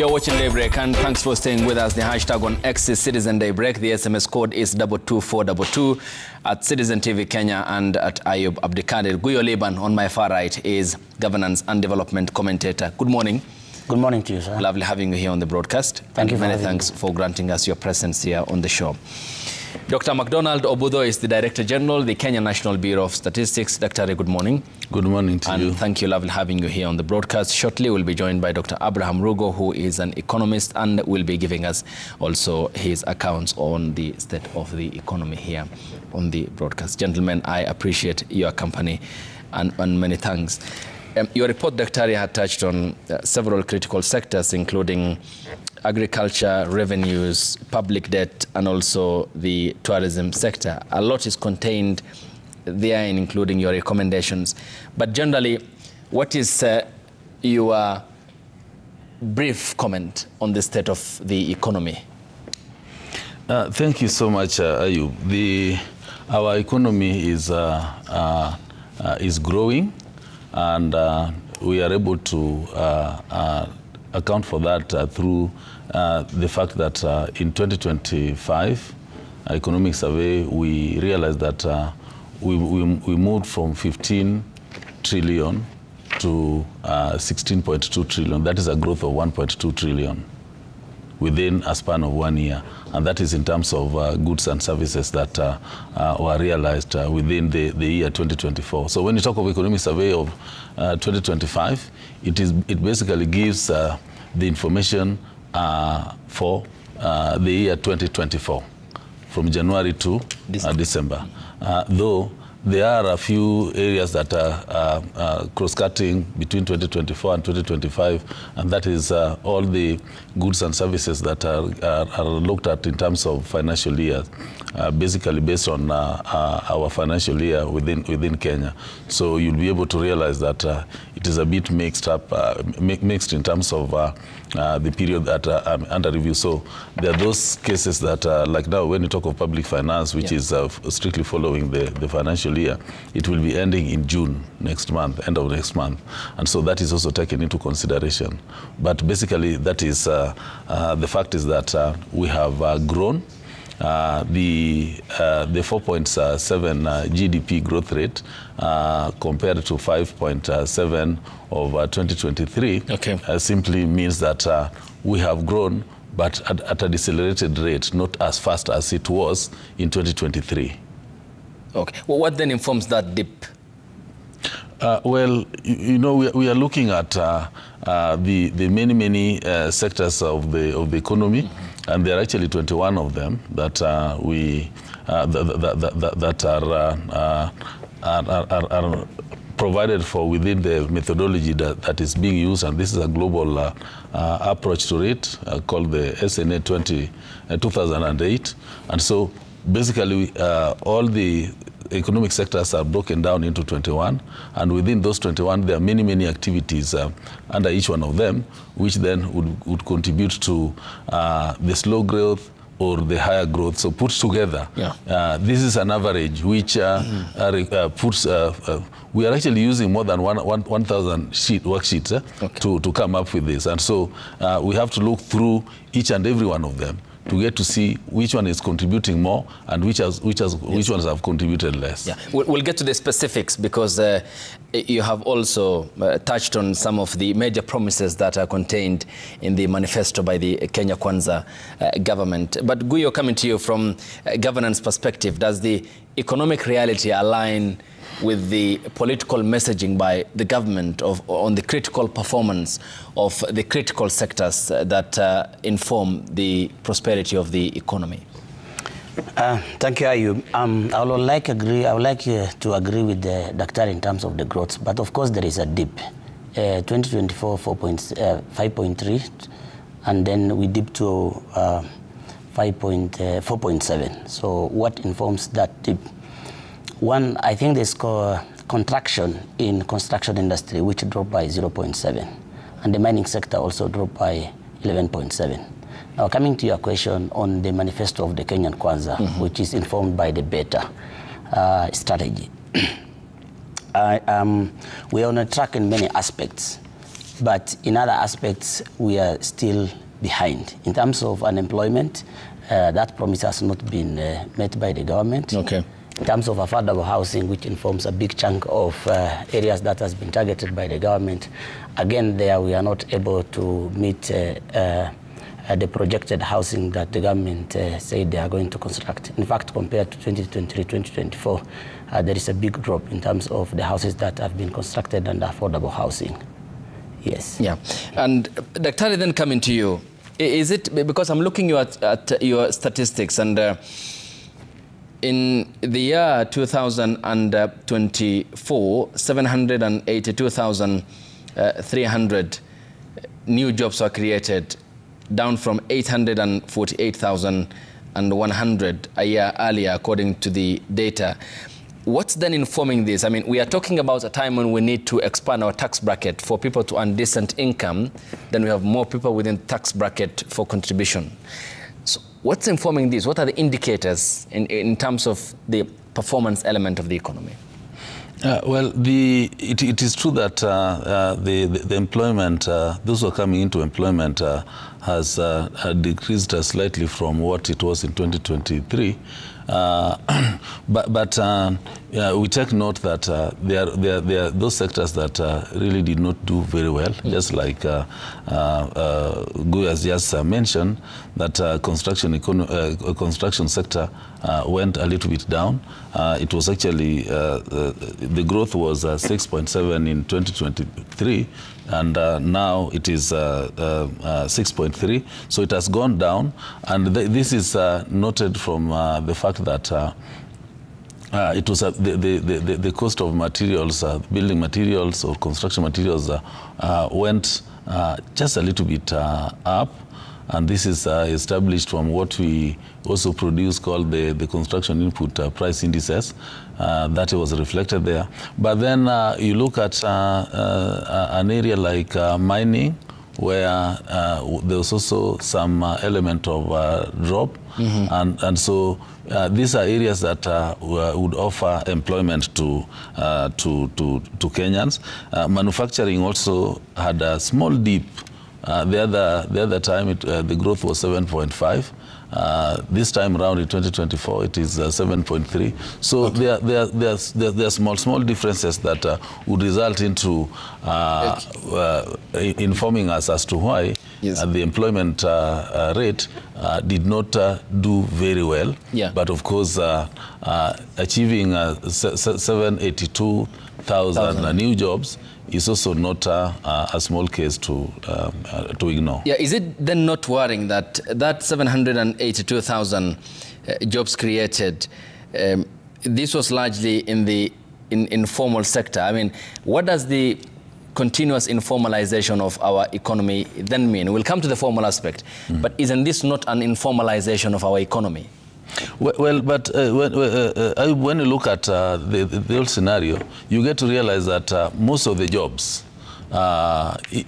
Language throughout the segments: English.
You're watching Daybreak, and thanks for staying with us. The hashtag on X is Citizen Daybreak. The SMS code is 22422 at Citizen TV Kenya and at Ayub Abdikadir. Guyo Liban on my far right is governance and development commentator. Good morning. Good morning to you, sir. Lovely having you here on the broadcast. Thank you. Many thanks for granting us your presence here on the show. Dr. MacDonald Obudo is the Director General, the Kenya National Bureau of Statistics. Dr. Good morning. Good morning to you. And thank you. Lovely having you here on the broadcast. Shortly, we'll be joined by Dr. Abraham Rugo, who is an economist and will be giving us also his accounts on the state of the economy here on the broadcast. Gentlemen, I appreciate your company and many thanks. Your report, Dr. had touched on several critical sectors, including agriculture, revenues, public debt, and also the tourism sector. A lot is contained there, including your recommendations. But generally, what is your brief comment on the state of the economy? Thank you so much, Ayub. Our economy is growing, and we are able to account for that through the fact that in 2025 economic survey, we realized that we moved from 15 trillion to 16.2 trillion. That is a growth of 1.2 trillion within a span of 1 year. And that is in terms of goods and services that were realized within the year 2024. So when you talk of economic survey of 2025, it basically gives the information for the year 2024 from January to December. Though there are a few areas that are cross-cutting between 2024 and 2025, and that is all the goods and services that are looked at in terms of financial years, basically based on our financial year within Kenya. So you'll be able to realize that it is a bit mixed in terms of the period that under review. So there are those cases that, like now, when you talk of public finance, which is strictly following the financial year, it will be ending in June next month, end of next month. And so that is also taken into consideration. But basically, that is the fact is that we have grown. The 4.7 GDP growth rate compared to 5.7 of 2023 simply means that we have grown, but at a decelerated rate, not as fast as it was in 2023. Okay. Well, what then informs that dip? Well, you know, we are looking at the many sectors of the economy, and there are actually 21 of them that are provided for within the methodology that is being used, and this is a global approach to it called the SNA 2008. And so basically all the economic sectors are broken down into 21, and within those 21 there are many activities under each one of them, which then would contribute to the slow growth or the higher growth. So put together, this is an average which puts we are actually using more than 1,000 worksheets to come up with this, and so we have to look through each and every one of them to get to see which one is contributing more and which ones have contributed less. Yeah, we'll get to the specifics, because you have also touched on some of the major promises that are contained in the manifesto by the Kenya Kwanza government. But Guyo, coming to you from a governance perspective, does the economic reality align with the political messaging by the government on the critical performance of the critical sectors that inform the prosperity of the economy? Thank you, Ayub. I would like to agree with the doctor in terms of the growth, but of course there is a dip. 2024, 5.3, and then we dipped to 4.7. So what informs that dip? One, I think there's contraction in construction industry, which dropped by 0.7, and the mining sector also dropped by 11.7. Now, coming to your question on the manifesto of the Kenyan Kwanza, which is informed by the better strategy. We are on a track in many aspects. but in other aspects, we are still behind. In terms of unemployment, that promise has not been met by the government. Okay. In terms of affordable housing, which informs a big chunk of areas that has been targeted by the government, again, there we are not able to meet the projected housing that the government said they are going to construct. In fact, compared to 2023-2024, there is a big drop in terms of the houses that have been constructed under affordable housing. Yes. Yeah. And Dr. then coming to you, is it, because I'm looking at your statistics, and in the year 2024, 782,300 new jobs were created, down from 848,100 a year earlier, according to the data. What's then informing this? I mean, we are talking about a time when we need to expand our tax bracket for people to earn decent income. Then we have more people within tax bracket for contribution. So what's informing this? What are the indicators in terms of the performance element of the economy? Well, it is true that the employment, those who are coming into employment has decreased slightly from what it was in 2023. But we take note that there are those sectors that really did not do very well, just like Guy has just mentioned, that construction sector went a little bit down. It was actually, the growth was 6.7 in 2023, and now it is 6.3. So it has gone down, and this is noted from the fact that it was the cost of materials, building materials or construction materials went just a little bit up. And this is established from what we also produce called the construction input price indices. That was reflected there. But then you look at an area like mining, where there was also some element of drop. And so these are areas that would offer employment to Kenyans. Manufacturing also had a small dip. The other time, the growth was 7.5. This time around in 2024, it is 7.3. So okay. there are small differences that would result into informing us as to why the employment rate did not do very well. Yeah. But of course, achieving 782,000 new jobs is also not a small case to ignore. Yeah, is it then not worrying that 782,000 jobs created, this was largely in the informal sector? I mean, what does the continuous informalization of our economy then mean? We'll come to the formal aspect, but isn't this not an informalization of our economy? Well, but when you look at the whole scenario, you get to realize that most of the jobs,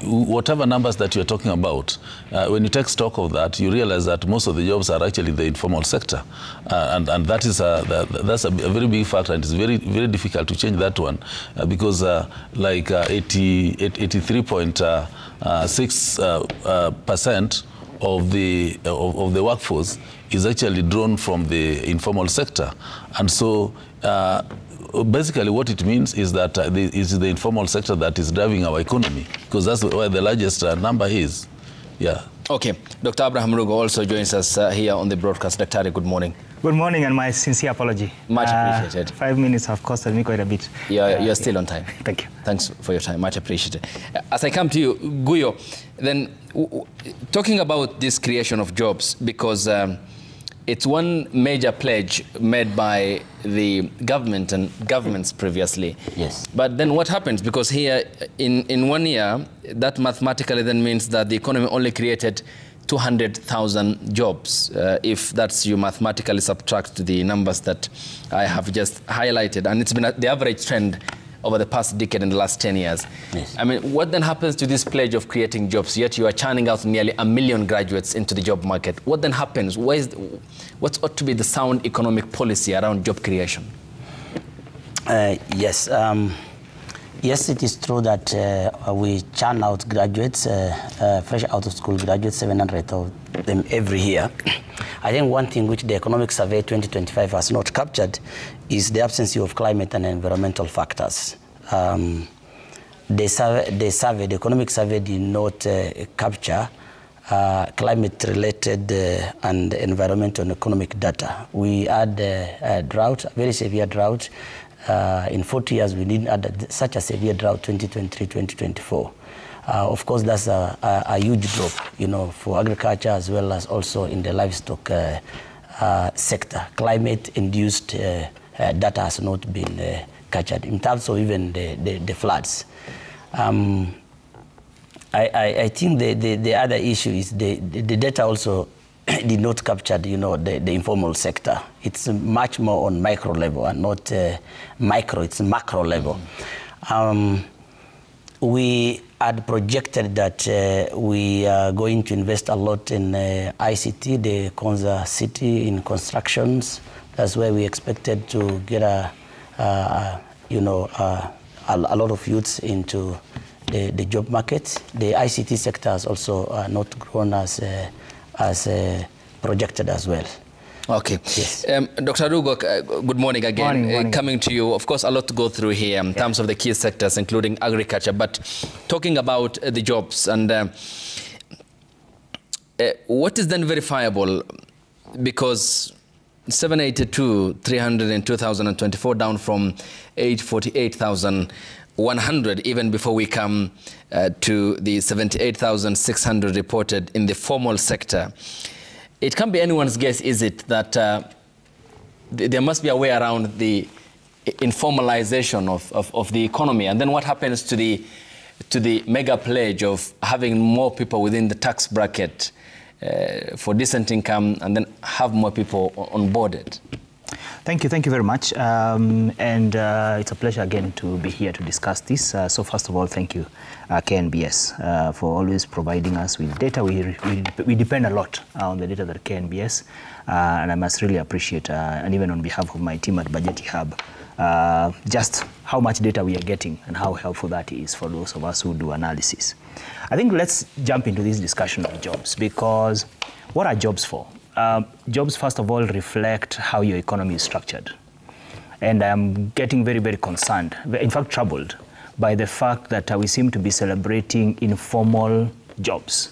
whatever numbers that you're talking about, when you take stock of that, you realize that most of the jobs are actually the informal sector, and that is that's a very big factor, and it's very difficult to change that one because like 83.6% of the workforce is actually drawn from the informal sector. And so basically what it means is that it is the informal sector that is driving our economy, because that's where the largest number is. Yeah. Okay. Dr. Abraham Rugo also joins us here on the broadcast. Dr. good morning. Good morning, and my sincere apology. Much appreciated. 5 minutes have costed me quite a bit. You're still on time. Thank you. Thanks for your time. Much appreciated. As I come to you, Guyo, then talking about this creation of jobs, because it's one major pledge made by the government and governments previously. Yes. But then what happens? Because here, in 1 year, that mathematically then means that the economy only created 200,000 jobs, if that's you mathematically subtract the numbers that I have just highlighted. And it's been the average trend over the past decade in the last 10 years. Yes. I mean, what then happens to this pledge of creating jobs, yet you are churning out nearly 1 million graduates into the job market? What then happens? What ought to be the sound economic policy around job creation? Yes. Yes, it is true that we churn out graduates, fresh out of school graduates, 700 of them every year. I think one thing which the Economic Survey 2025 has not captured is the absence of climate and environmental factors. The Economic Survey did not capture climate-related and environmental and economic data. We had a drought, a very severe drought. In 40 years, we didn't have such a severe drought, 2023-2024. Of course, that's a huge drop, for agriculture as well as also in the livestock sector. Climate-induced data has not been captured in terms of even the floods. I think the other issue is the data also did not capture, the informal sector. It's much more on micro level and not micro, it's macro level. We had projected that we are going to invest a lot in ICT, the Konza city in constructions. That's where we expected to get a lot of youths into the job market. The ICT sector has also not grown as projected as well. Okay. Yes. Dr. Rugo, good morning again. Morning. Coming to you, of course, a lot to go through here in terms of the key sectors, including agriculture, but talking about the jobs and what is then verifiable? Because 782,300 in 2024, down from 848,100, even before we come to the 78,600 reported in the formal sector. It can't be anyone's guess, is it, that there must be a way around the informalization of the economy? And then what happens to the mega pledge of having more people within the tax bracket for decent income and then have more people onboarded? Thank you very much. It's a pleasure again to be here to discuss this. So first of all, thank you, KNBS, for always providing us with data. We depend a lot on the data that KNBS, and I must really appreciate, and even on behalf of my team at Budget Hub, just how much data we are getting and how helpful that is for those of us who do analysis. I think let's jump into this discussion of jobs, because what are jobs for? Jobs, first of all, reflect how your economy is structured. And I'm getting very, very concerned, in fact troubled, by the fact that we seem to be celebrating informal jobs.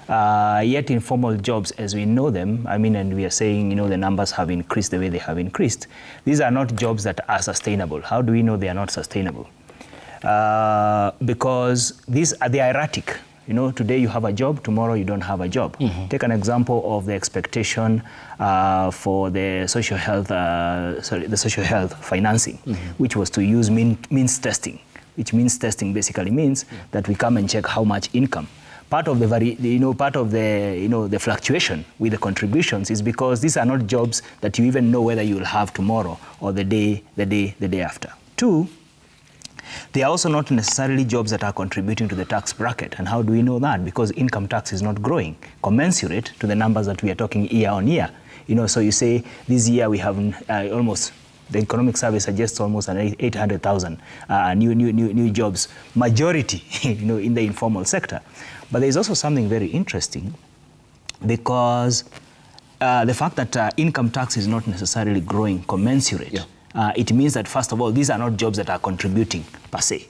Yet informal jobs, as we know them, and we are saying, the numbers have increased the way they have increased. These are not jobs that are sustainable. How do we know they are not sustainable? Because they are erratic. Today you have a job, tomorrow you don't have a job. Take an example of the expectation for the social health, financing, which was to use means testing, which means testing basically means that we come and check how much income. Part of the the fluctuation with the contributions is because these are not jobs that you even know whether you will have tomorrow or the day after. Two, they are also not necessarily jobs that are contributing to the tax bracket. And how do we know that? Because income tax is not growing commensurate to the numbers that we are talking year on year. So you say this year we have almost, the Economic Survey suggests almost an 800,000 new jobs, majority in the informal sector. But there is also something very interesting, because the fact that income tax is not necessarily growing commensurate. Yeah. It means that, first of all, these are not jobs that are contributing per se.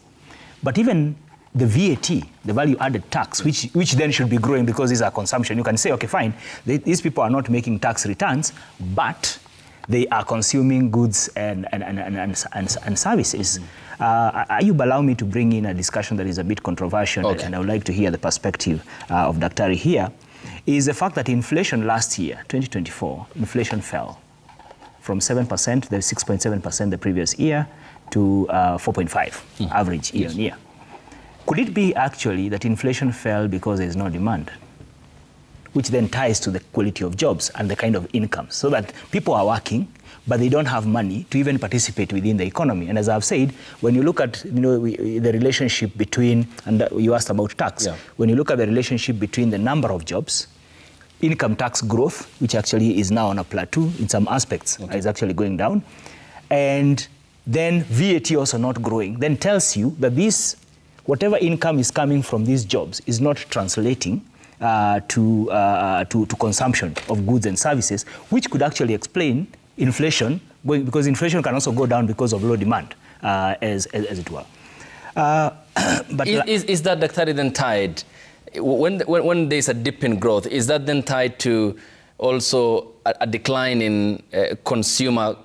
But even the VAT, the value-added tax, which then should be growing because these are consumption, you can say, okay, fine, these people are not making tax returns, but they are consuming goods and services. Ayub, allow me to bring in a discussion that is a bit controversial, okay, and I would like to hear the perspective of Daktari here, is the fact that inflation last year, 2024, inflation fell from 7%, the 6.7% the previous year, to 4.5 average year on year. Could it be actually that inflation fell because there is no demand, which then ties to the quality of jobs and the kind of income, so that people are working, but they don't have money to even participate within the economy? And as I've said, when you look at the relationship between, and you asked about tax, when you look at the relationship between the number of jobs, income tax growth, which actually is now on a plateau in some aspects, is actually going down, and then VAT also not growing, then tells you that this, whatever income is coming from these jobs is not translating to consumption of goods and services, which could actually explain inflation, because inflation can also go down because of low demand, as it were. But is that, Dr. then tied, when there's a dip in growth, is that then tied to also a decline in consumer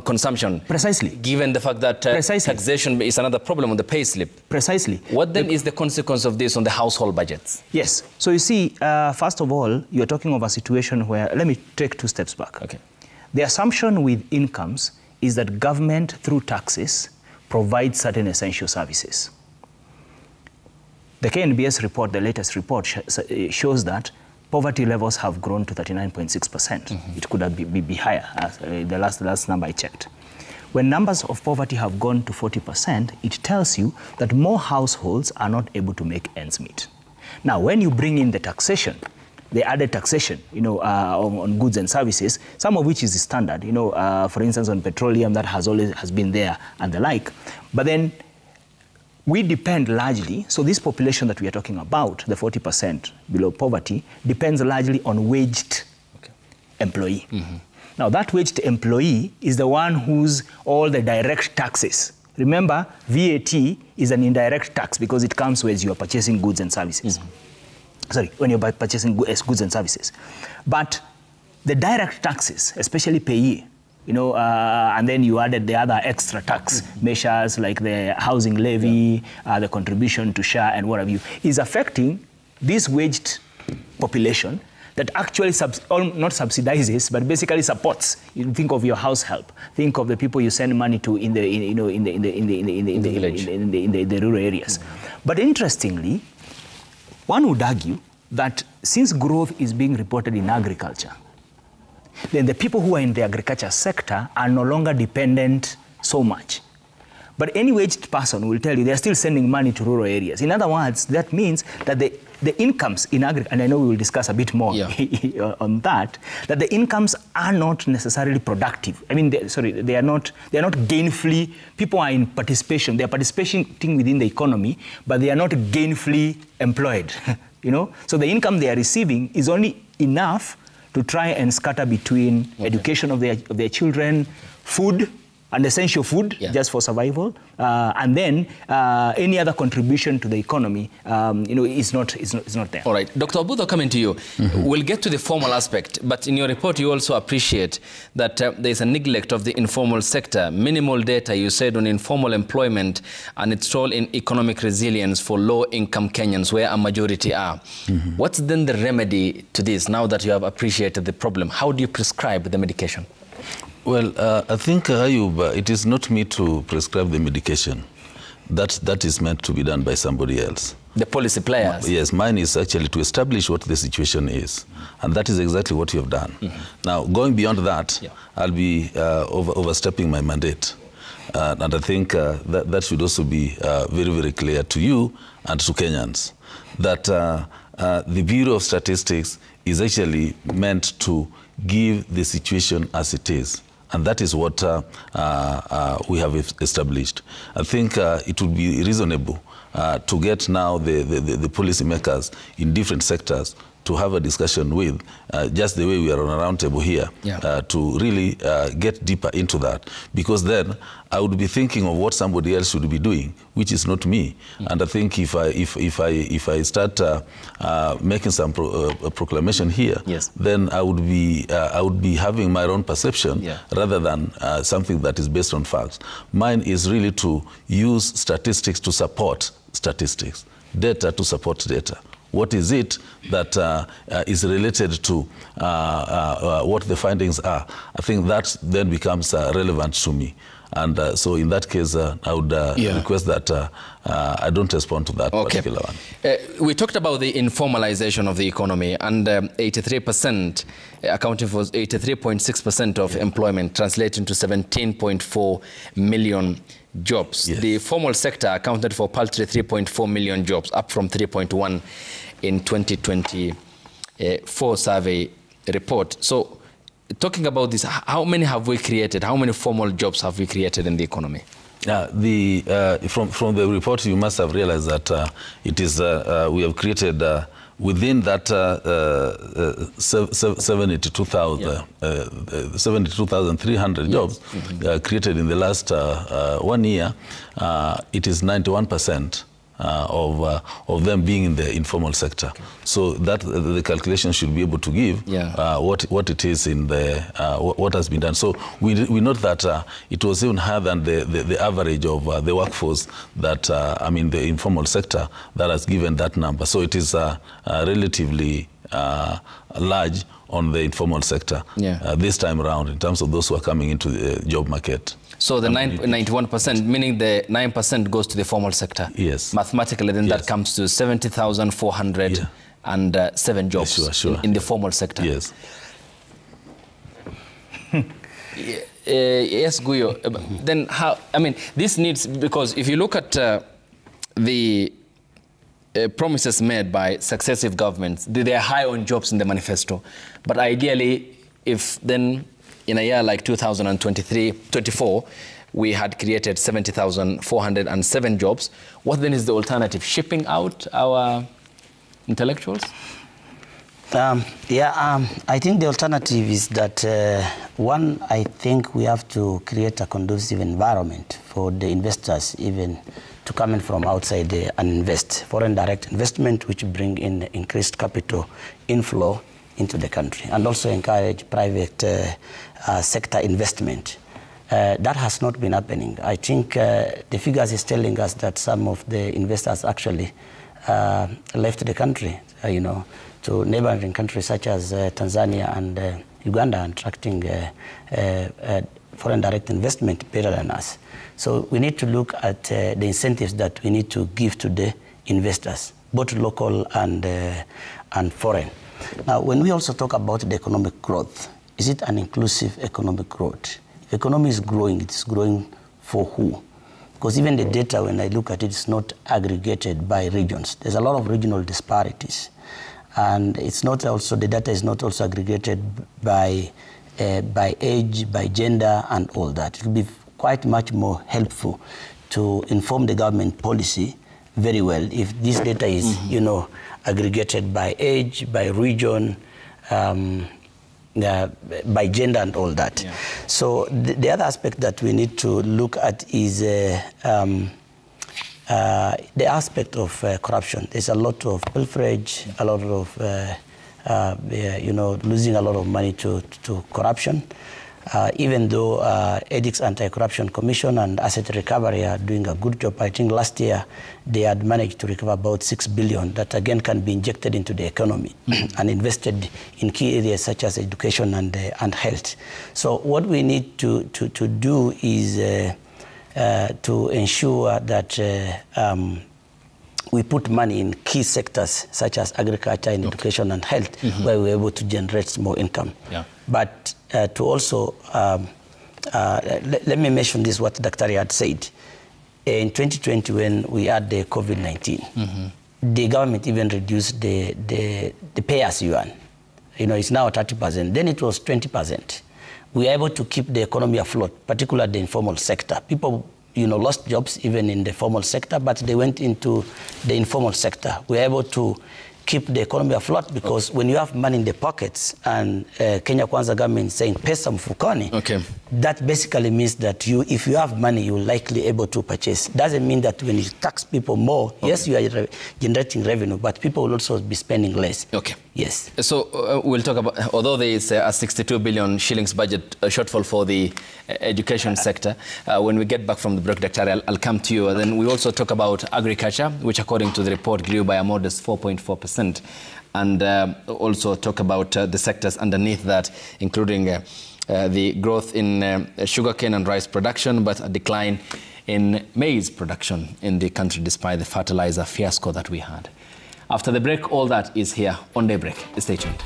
consumption? Precisely. Given the fact that taxation is another problem on the pay slip. Precisely. What then is the consequence of this on the household budgets? Yes. So you see, first of all, you're talking of a situation where, let me take 2 steps back. Okay. The assumption with incomes is that government, through taxes, provides certain essential services. The KNBS report, the latest report, shows that poverty levels have grown to 39.6%. It could be higher, the last number I checked. When numbers of poverty have gone to 40%, it tells you that more households are not able to make ends meet. Now, when you bring in the taxation, the added taxation, on goods and services, some of which is standard, for instance, on petroleum, that has been there and the like. But then we depend largely, so this population that we are talking about, the 40% below poverty, depends largely on waged employee. Now, that waged employee is the one who's all the direct taxes. Remember, VAT is an indirect tax because it comes as you are purchasing goods and services. Sorry, when you're purchasing goods and services. But the direct taxes, especially payee, and then you added the other extra tax measures like the housing levy, the contribution to SHA and what have you, is affecting this waged population that actually not subsidizes, but basically supports. You think of your house help. Think of the people you send money to in the rural areas. But interestingly, one would argue that since growth is being reported in agriculture, then the people who are in the agriculture sector are no longer dependent so much. But any waged person will tell you they're still sending money to rural areas. In other words, that means that the incomes in agriculture, and I know we will discuss a bit more on that the incomes are not necessarily productive. I mean, they are not gainfully, people are in participation, they are participating within the economy, but they are not gainfully employed, So the income they are receiving is only enough to try and scatter between education of their children, food, and essential food, just for survival, and then any other contribution to the economy, is not there. All right, Dr. Obudho, coming to you. We'll get to the formal aspect, but in your report, you also appreciate that there is a neglect of the informal sector. Minimal data, you said, on informal employment and its role in economic resilience for low-income Kenyans, where a majority are. What's then the remedy to this, now that you have appreciated the problem? How do you prescribe the medication? Well, I think, Ayub, it is not me to prescribe the medication. That is meant to be done by somebody else. The policy players? Yes, mine is actually to establish what the situation is. And that is exactly what you have done. Now, going beyond that, I'll be overstepping my mandate. And I think that should also be very, very clear to you and to Kenyans, that the Bureau of Statistics is actually meant to give the situation as it is. And that is what we have established. I think it would be reasonable to get now the policymakers in different sectors to have a discussion with, just the way we are on a round table here, to really get deeper into that. Because then I would be thinking of what somebody else should be doing, which is not me. And I think if I start making some proclamation here, then I would be having my own perception rather than something that is based on facts. Mine is really to use statistics to support statistics, data to support data. What is it that is related to what the findings are? I think that then becomes relevant to me. And so in that case, I would request that I don't respond to that particular one. We talked about the informalization of the economy, and 83%, accounting for 83.6% of employment, translating to 17.4 million jobs. The formal sector accounted for paltry 3.4 million jobs, up from 3.1 in 2024 survey report. So talking about this, how many have we created? How many formal jobs have we created in the economy? From the report, you must have realized that it is we have created within that 72,300 jobs created in the last 1 year. It is 91%. Of them being in the informal sector. Okay. So that the calculation should be able to give what it is in the what has been done. So we note that it was even higher than the average of the workforce that I mean the informal sector that has given that number. So it is relatively large on the informal sector this time around in terms of those who are coming into the job market. So the 91%, meaning the 9% goes to the formal sector. Yes. Mathematically, then that comes to 70,407 jobs in the formal sector. Yes. Yes, Guyo. Then how, I mean, this needs, because if you look at the promises made by successive governments, they are high on jobs in the manifesto. But ideally, if then in a year like 2023-24, we had created 70,407 jobs. What then is the alternative? Shipping out our intellectuals? I think the alternative is that, one, I think we have to create a conducive environment for the investors even to come in from outside and invest. Foreign direct investment, which bring in increased capital inflow into the country, and also encourage private sector investment. That has not been happening. I think the figures is telling us that some of the investors actually left the country, to neighboring countries such as Tanzania and Uganda, attracting foreign direct investment better than us. So we need to look at the incentives that we need to give to the investors, both local and foreign. Now, when we also talk about the economic growth, is it an inclusive economic growth? If the economy is growing, it's growing for who? Because even the data, when I look at it, it's not aggregated by regions. There's a lot of regional disparities. And it's not also, the data is not also aggregated by age, by gender, and all that. It will be quite much more helpful to inform the government policy very well if this data is, aggregated by age, by region, by gender and all that. Yeah. So the other aspect that we need to look at is the aspect of corruption. There's a lot of pilferage, a lot of, losing a lot of money to corruption. Even though EDIC's Anti-Corruption Commission and Asset Recovery are doing a good job, I think last year they had managed to recover about 6 billion that again can be injected into the economy and invested in key areas such as education and health. So what we need to do is to ensure that we put money in key sectors such as agriculture and education and health, where we're able to generate more income. Yeah. But to also, let me mention this, what Dr. had said. In 2020, when we had the COVID-19, the government even reduced the pay as you earn. It's now 30%. Then it was 20%. We were able to keep the economy afloat, particularly the informal sector. People lost jobs even in the formal sector, but they went into the informal sector. We were able to keep the economy afloat because when you have money in the pockets and Kenya Kwanza government saying pesa mfukoni, that basically means that if you have money, you're likely able to purchase. Doesn't mean that when you tax people more, yes, you are generating revenue, but people will also be spending less. Okay. Yes. So we'll talk about, although there is a 62 billion shillings budget shortfall for the education sector, when we get back from the break, Dr. I'll come to you. And then we also talk about agriculture, which according to the report grew by a modest 4.4%. And also talk about the sectors underneath that, including the growth in sugarcane and rice production, but a decline in maize production in the country despite the fertilizer fiasco that we had. After the break, all that is here on Daybreak. Stay tuned.